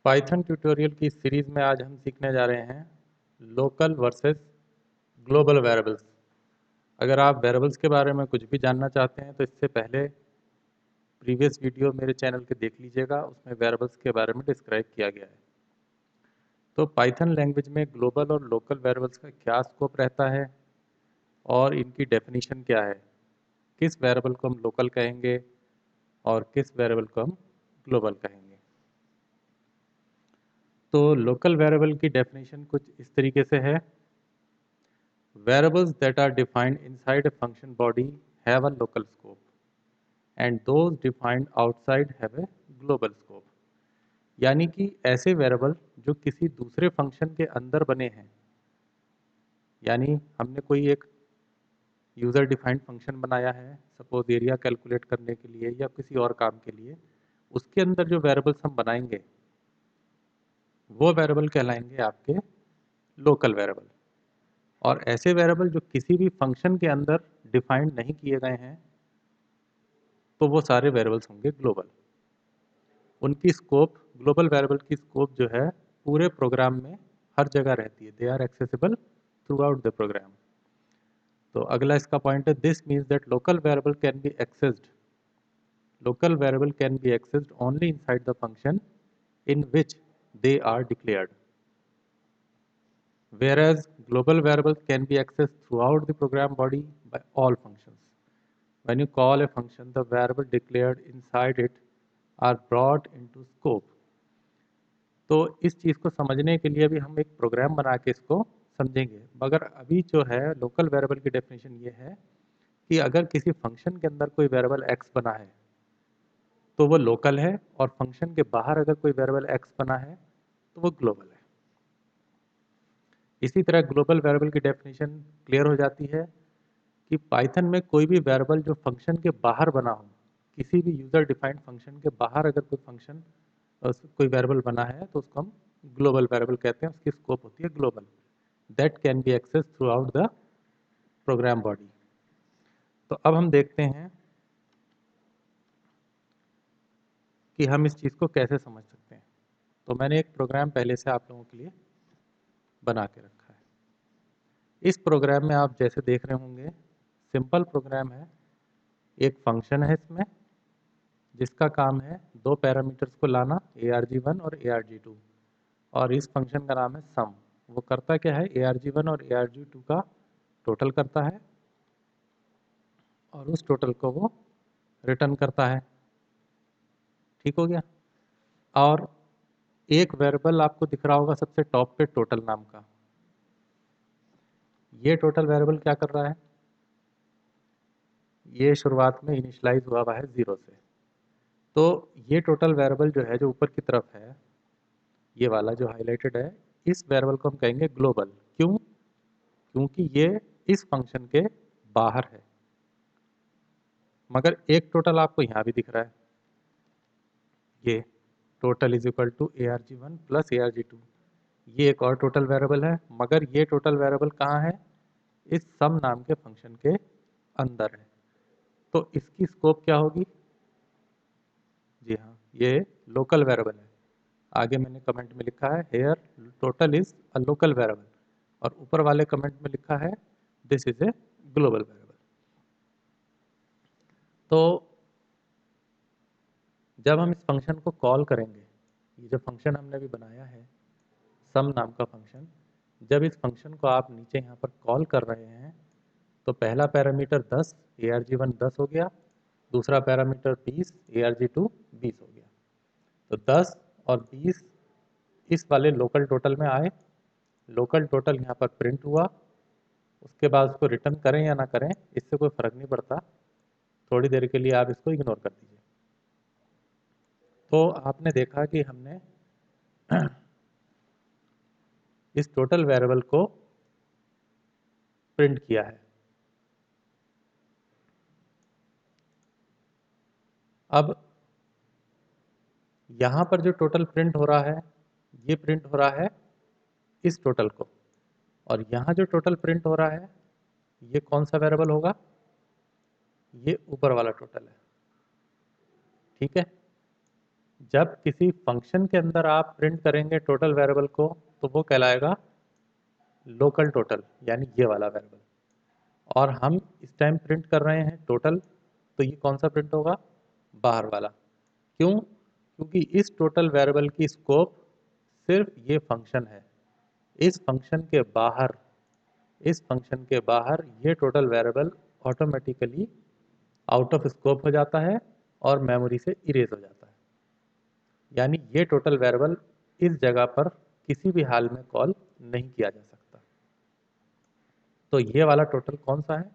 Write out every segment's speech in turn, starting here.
Python tutorial की series में आज हम सीखने जा रहे हैं लोकल वर्सेस ग्लोबल वेरिएबल्स। अगर आप वेरिएबल्स के बारे में कुछ भी जानना चाहते हैं तो इससे पहले प्रीवियस वीडियो मेरे चैनल के देख लीजिएगा, उसमें वेरिएबल्स के बारे में डिस्क्राइब किया गया है। तो पाइथन लैंग्वेज में ग्लोबल और लोकल वेरिएबल्स का क्या स्कोप रहता है और इनकी डेफिनेशन क्या है, किस वेरिएबल को हम लोकल कहेंगे और किस वेरिएबल को हम ग्लोबल कहेंगे। तो लोकल वेरिएबल की डेफिनेशन कुछ इस तरीके से है। Variables that are defined inside a function body have a local scope and those defined outside have a global scope। यानी कि ऐसे वेरिएबल जो किसी दूसरे फंक्शन के अंदर बने हैं, यानी हमने कोई एक यूज़र डिफाइंड फंक्शन बनाया है, सपोज एरिया कैलकुलेट करने के लिए या किसी और काम के लिए, उसके अंदर जो वेरिएबल्स हम बनाएंगे वो वेरिएबल कहलाएंगे आपके लोकल वेरिएबल। और ऐसे वेरिएबल जो किसी भी फंक्शन के अंदर डिफाइंड नहीं किए गए हैं तो वो सारे वेरिएबल्स होंगे ग्लोबल। उनकी स्कोप, ग्लोबल वेरिएबल की स्कोप जो है पूरे प्रोग्राम में हर जगह रहती है, they are accessible through the program. तो अगला इसका पॉइंट है, this means that local variable can be accessed only inside the function in which they are declared, whereas global variables can be accessed throughout the program body by all functions. When you call a function, the variable declared inside it are brought into scope। तो इस चीज़ को समझने के लिए भी हम एक programme बना के इसको समझेंगे, मगर अभी जो है लोकल वेरिएबल की डेफिनेशन ये है कि अगर किसी फंक्शन के अंदर कोई वेरिएबल एक्स बना है तो वो लोकल है, और फंक्शन के बाहर अगर कोई वेरिएबल एक्स बना है तो वो ग्लोबल है। इसी तरह ग्लोबल वेरिएबल की डेफिनेशन क्लियर हो जाती है कि पाइथन में कोई भी वेरिएबल जो फंक्शन के बाहर बना हो, किसी भी यूज़र डिफाइंड फंक्शन के बाहर अगर कोई फंक्शन कोई वेरिएबल बना है तो उसको हम ग्लोबल वेरिएबल कहते हैं, उसकी स्कोप होती है global, that can be access through the program body. तो अब हम देखते हैं कि हम इस चीज़ को कैसे समझ सकते हैं। तो मैंने एक प्रोग्राम पहले से आप लोगों के लिए बना के रखा है। इस प्रोग्राम में आप जैसे देख रहे होंगे, सिंपल प्रोग्राम है। एक फंक्शन है इसमें जिसका काम है दो पैरामीटर्स को लाना, arg1 और arg2, और इस फंक्शन का नाम है सम। वो करता क्या है, arg1 और arg2 का टोटल करता है और उस टोटल को वो रिटर्न करता है। ठीक हो गया। और एक वेरिएबल आपको दिख रहा होगा सबसे टॉप पे, टोटल नाम का। ये टोटल वेरिएबल क्या कर रहा है, ये शुरुआत में इनिशियलाइज हुआ है 0 से। तो ये टोटल वेरिएबल जो है, जो ऊपर की तरफ है, ये वाला जो हाईलाइटेड है, इस वेरिएबल को हम कहेंगे ग्लोबल। क्यों? क्योंकि ये इस फंक्शन के बाहर है। मगर एक टोटल आपको यहाँ भी दिख रहा है, ये total is equal to arg1 plus arg2। ये एक और टोटल वेरिएबल है, मगर ये टोटल वेरिएबल कहाँ है, इस सम नाम के फंक्शन के अंदर है। तो इसकी स्कोप क्या होगी? जी हाँ, ये लोकल वेरिएबल है। आगे मैंने कमेंट में लिखा है here total is a local variable, और ऊपर वाले कमेंट में लिखा है this is a global variable. तो जब हम इस फंक्शन को कॉल करेंगे, ये जो फंक्शन हमने अभी बनाया है सम नाम का फंक्शन, जब इस फंक्शन को आप नीचे यहाँ पर कॉल कर रहे हैं तो पहला पैरामीटर 10, arg1 10 हो गया, दूसरा पैरामीटर 20, arg2 20 हो गया। तो 10 और 20 इस वाले लोकल टोटल में आए, लोकल टोटल यहाँ पर प्रिंट हुआ। उसके बाद उसको रिटर्न करें या ना करें इससे कोई फर्क नहीं पड़ता, थोड़ी देर के लिए आप इसको इग्नोर कर दीजिए। तो आपने देखा कि हमने इस टोटल वेरिएबल को प्रिंट किया है। अब यहाँ पर जो टोटल प्रिंट हो रहा है, ये प्रिंट हो रहा है इस टोटल को, और यहाँ जो टोटल प्रिंट हो रहा है ये कौन सा वेरिएबल होगा, ये ऊपर वाला टोटल है। ठीक है, जब किसी फंक्शन के अंदर आप प्रिंट करेंगे टोटल वेरिएबल को तो वो कहलाएगा लोकल टोटल, यानी ये वाला वेरिएबल। और हम इस टाइम प्रिंट कर रहे हैं टोटल, तो ये कौन सा प्रिंट होगा? बाहर वाला। क्यों? क्योंकि इस टोटल वेरिएबल की स्कोप सिर्फ ये फंक्शन है। इस फंक्शन के बाहर इस फंक्शन के बाहर ये total variable automatically out of scope हो जाता है और मेमोरी से इरेज हो जाता है। यानी ये टोटल वेरिएबल इस जगह पर किसी भी हाल में कॉल नहीं किया जा सकता। तो ये वाला टोटल कौन सा है?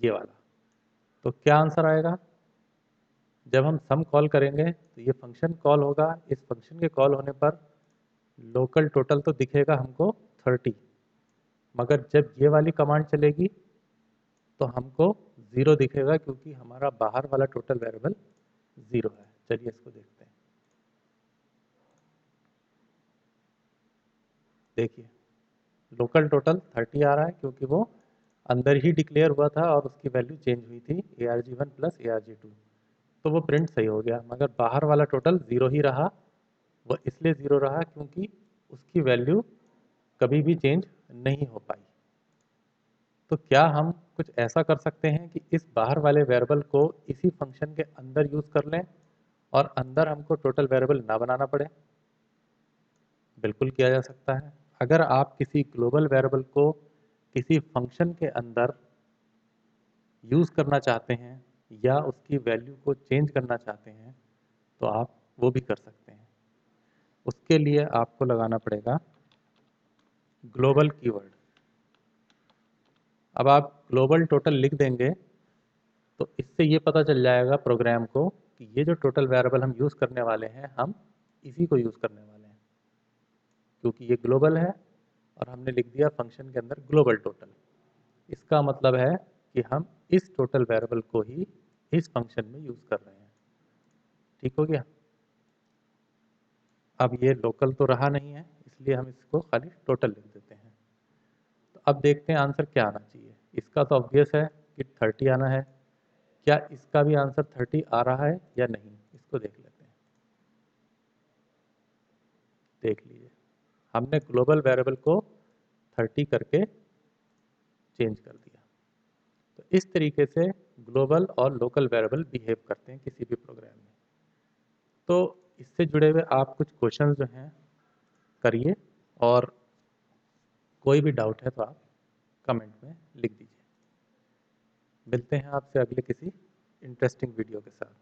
ये वाला। तो क्या आंसर आएगा? जब हम सम कॉल करेंगे तो ये फंक्शन कॉल होगा। इस फंक्शन के कॉल होने पर लोकल टोटल तो दिखेगा हमको 30, मगर जब ये वाली कमांड चलेगी तो हमको 0 दिखेगा, क्योंकि हमारा बाहर वाला टोटल वेरिएबल 0 है। चलिए इसको देखते हैं। देखिए, लोकल टोटल 30 आ रहा है क्योंकि वो अंदर ही डिक्लेयर हुआ था और उसकी वैल्यू चेंज हुई थी arg1 प्लस arg2, तो वो प्रिंट सही हो गया। मगर बाहर वाला टोटल 0 ही रहा। वो इसलिए 0 रहा क्योंकि उसकी वैल्यू कभी भी चेंज नहीं हो पाई। तो क्या हम कुछ ऐसा कर सकते हैं कि इस बाहर वाले वेरिएबल को इसी फंक्शन के अंदर यूज कर लें और अंदर हमको टोटल वेरिएबल ना बनाना पड़े? बिल्कुल किया जा सकता है। अगर आप किसी ग्लोबल वेरिएबल को किसी फंक्शन के अंदर यूज करना चाहते हैं या उसकी वैल्यू को चेंज करना चाहते हैं तो आप वो भी कर सकते हैं। उसके लिए आपको लगाना पड़ेगा ग्लोबल कीवर्ड। अब आप ग्लोबल टोटल लिख देंगे तो इससे ये पता चल जाएगा प्रोग्राम को कि ये जो टोटल वेरिएबल हम यूज़ करने वाले हैं, हम इसी को यूज़ करने वाले हैं, क्योंकि ये ग्लोबल है और हमने लिख दिया फंक्शन के अंदर ग्लोबल टोटल। इसका मतलब है कि हम इस टोटल वेरिएबल को ही इस फंक्शन में यूज़ कर रहे हैं। ठीक हो गया? अब ये लोकल तो रहा नहीं है, इसलिए हम इसको खाली टोटल लिख देते हैं। तो अब देखते हैं आंसर क्या आना चाहिए। इसका तो ऑब्वियस है कि 30 आना है। क्या इसका भी आंसर 30 आ रहा है या नहीं, इसको देख लेते हैं। देख लीजिए, हमने ग्लोबल वेरिएबल को 30 करके चेंज कर दिया। तो इस तरीके से ग्लोबल और लोकल वेरिएबल बिहेव करते हैं किसी भी प्रोग्राम में। तो इससे जुड़े हुए आप कुछ क्वेश्चंस जो हैं करिए, और कोई भी डाउट है तो आप कमेंट में लिख दीजिए। मिलते हैं आपसे अगले किसी इंटरेस्टिंग वीडियो के साथ।